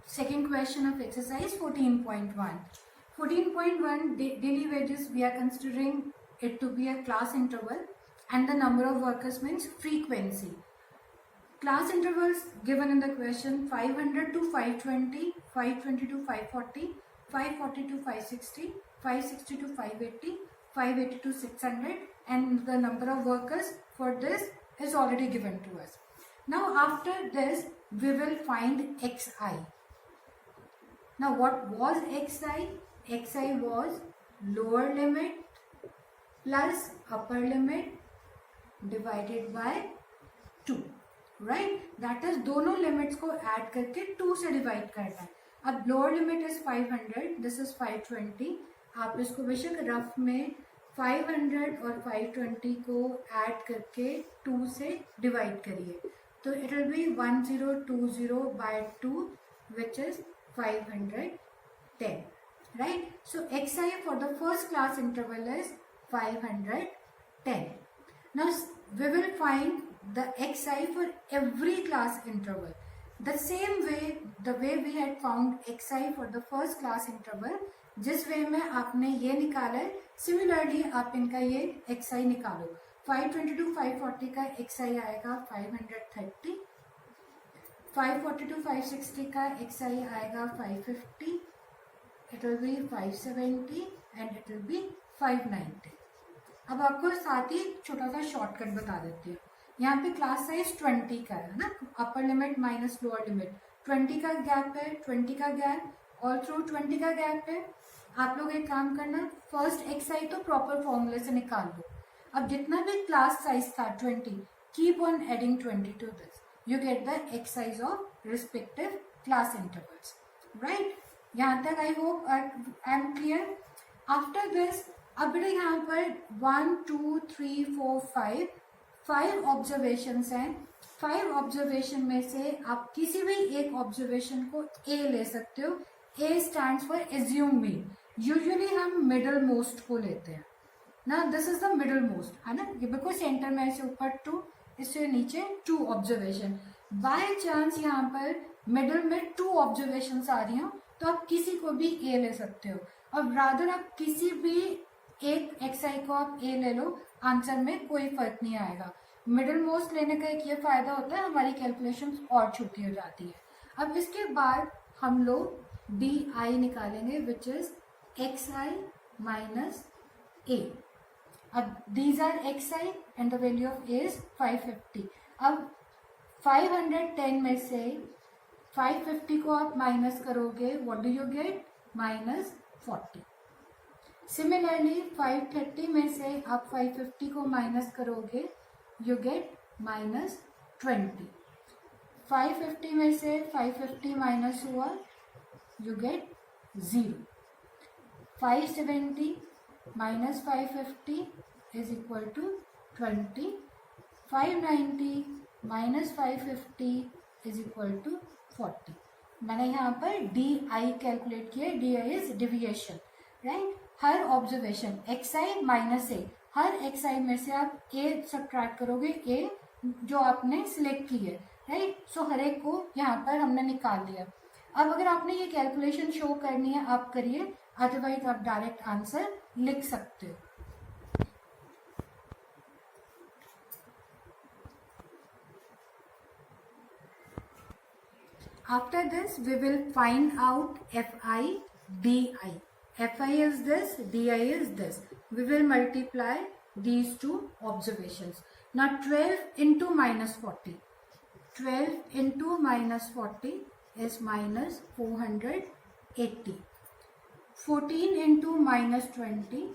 Second question of exercise 14.1. 14.1 daily wages, we are considering it to be a class interval, and the number of workers means frequency. Class intervals given in the question: 500 to 520, 520 to 540, 540 to 560, 560 to 580, 580 to 600, and the number of workers for this is already given to us. Now after this we will find xi. Now what was xi? Xi was lower limit plus upper limit divided by 2, right? That is दोनों limits को add करके 2 से divide करना है. अब lower limit is 500, this is 520. आप इसको बेशक रफ में 500 और 520 को ऐड करके 2 से डिवाइड करिए, तो it will B 1020 by 2 which is 510, right? So xi for the first class interval is 510. Now we will find the xi for every class interval. The same way, the way we had found xi for the first class interval, जिस वे में आपने ये निकाला है, similarly आप इनका ये xi निकालो. 520 to 540 का xi आएगा 530, 540 to 560 का xi आएगा 550, it will be 570 and it will be 590. अब आपको साथ ही छोटा सा शॉर्टकट बता देती हूँ. यहाँ पे क्लास साइज 20 का है ना, upper limit minus lower limit, 20 का गैप है, 20 का गैप ऑल थ्रू 20 का गैप है. आप लोग एक काम करना, फर्स्ट xi तो प्रॉपर फॉर्मूले से निकाल दो. अब जितना भी क्लास साइज था 20, keep on adding 20 to this, you get the xis of respective class intervals, right? यहाँ तक I hope I am clear. After this अब बेटा यहाँ पर 1 2 3 4 5 ऑब्जर्वेशंस हैं. 5 ऑब्जर्वेशन में से आप किसी भी एक ऑब्जर्वेशन को ए ले सकते हो. ए stands for assume mean. Usually हम मिडल मोस्ट को लेते हैं ना, this is the middle most है ना, बिकॉज सेंटर में से ऊपर 2, इससे नीचे 2 ऑब्जर्वेशन. बाय चांस यहाँ पर मिडल में 2 ऑब्जर्वेशन आ रही हो तो आप किसी को भी ए ले सकते हो, और रादर आप किसी भी एक xi को आप a ले लो, आंसर में कोई फर्क नहीं आएगा. मिडिल मोस्ट लेने का एक ये फायदा होता है, हमारी कैलकुलेशंस और छोटी हो जाती है. अब इसके बाद हम लोग di निकालेंगे विच इज xi माइनस a. अब these are xi and the value of a is 550. अब 510 में से 550 को आप माइनस करोगे, what do you get? Minus 40. Similarly 530 में से आप 550 को माइनस करोगे, यू गेट माइनस 20. 550 में से 550 माइनस हुआ, you get 0. 570 minus 550 is equal to 20. 590 minus 550 is equal to 40. मैंने यहाँ पर डी आई कैलकुलेट किया. D i is deviation, right? हर ऑब्जर्वेशन xi माइनस ए, हर xi में से आप a सब्ट्रैक्ट करोगे, a जो आपने सिलेक्ट की है, राइट? सो हर एक को यहाँ पर हमने निकाल लिया. अब अगर आपने ये कैलकुलेशन शो करनी है आप करिए, अदरवाइज आप डायरेक्ट आंसर लिख सकते हो. After this we will find out fi di. fi is this, di is this. We will multiply these two observations. Now 12 into minus 40. 12 into minus 40 is minus 480. 14 into minus 20.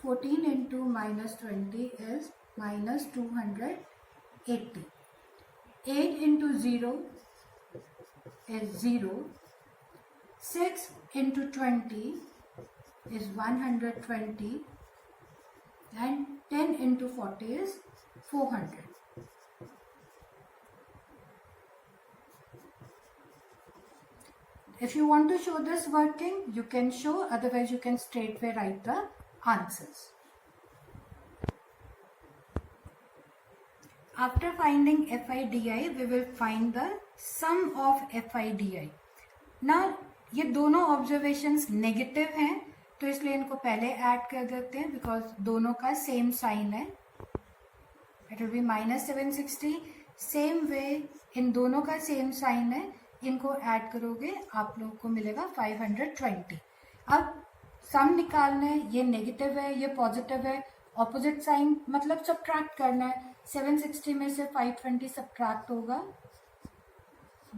14 into minus 20 is minus 280. 8 into 0 is 0. 6 into 20 is 120, and 10 into 40 is 400. If you want to show this working, you can show, otherwise you can straightway write the answers. After finding FIDI, we will find the sum of FIDI. ना ये दोनों observations negative हैं, तो इसलिए इनको पहले add कर देते हैं बिकॉज दोनों का सेम साइन है. It will be -760. Same way इन दोनों का सेम साइन है, इनको ऐड करोगे आप लोगों को मिलेगा 520. अब सम निकालना है, ये नेगेटिव है ये पॉजिटिव है, ऑपोजिट साइन मतलब सब्ट्रैक्ट करना है. 760 में से 520 सब्ट्रैक्ट होगा,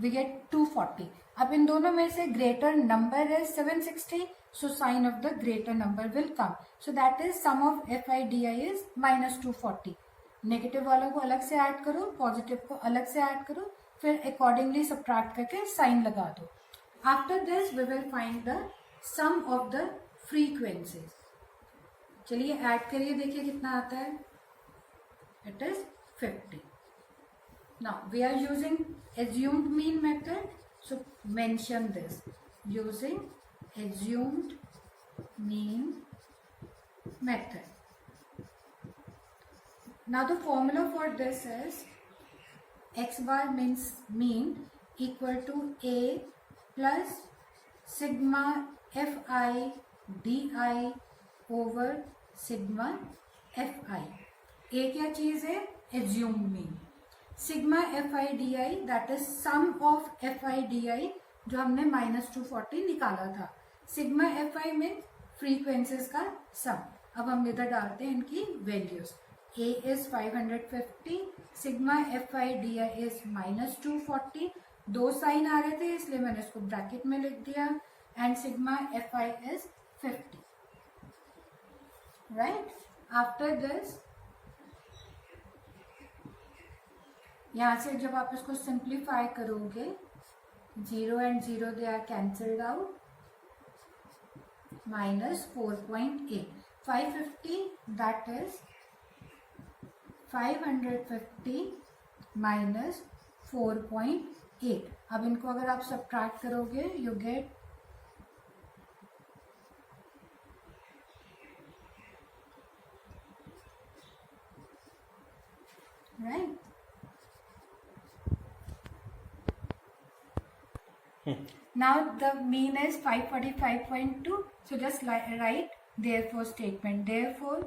we get 240. अब इन दोनों में से ग्रेटर नंबर है 760, so sign of the greater number will come. So that is sum of FIDI is -240. Negative वालों को अलग से ऐड करो, पॉजिटिव को अलग से ऐड करो, फिर अकॉर्डिंगली सब्ट्रैक्ट करके साइन लगा दो. After this we will find the sum of the frequencies. चलिए ऐड करिए, देखिए कितना आता है. It is 50. Now we are using assumed mean method, so mention this using assumed mean method. Now the formula for this is x bar means mean equal to a plus sigma fi di over sigma fi. a क्या चीज है? assumed mean. Sigma FIDI that is sum of FIDI जो हमने -240 निकाला था. Sigma FI में frequencies का सम. अब हम इधर डालते हैं इनकी values. A is 550, sigma FIDI is -240. दो साइन आ रहे थे इसलिए मैंने इसको ब्रैकेट में लिख दिया. And sigma FI is 50. Right. After this यहाँ से जब आप इसको सिंप्लीफाई करोगे, 0 and 0 they are cancelled out, -4.8. 550 that is 550 -4.8. अब इनको अगर आप सब्ट्रैक्ट करोगे you get right. Now the mean is 545.2. So just write therefore statement. Therefore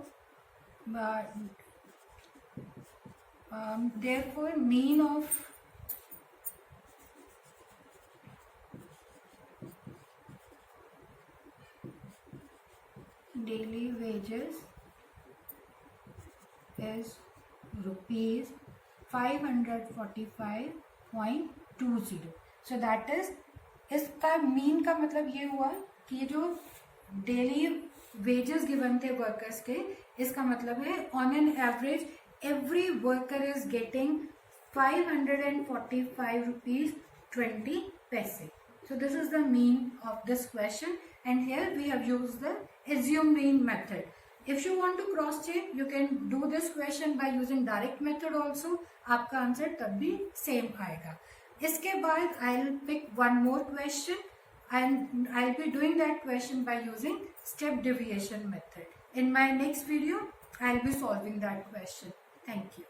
mean of daily wages is rupees 545.20. So that is, इसका mean का मतलब ये हुआ कि ये जो डेली वेजेस गिवन थे वर्कर्स के, इसका मतलब है on an average every worker is getting 545 rupees 20 पैसे. So this is the mean of this question, and here we have used the assumed mean method. If you want to cross check, you can do this question by using direct method also. आपका answer तब भी same आएगा. इसके बाद I'll pick one more question and I'll be doing that question by using step deviation method. In my next video, I'll be solving that question. Thank you.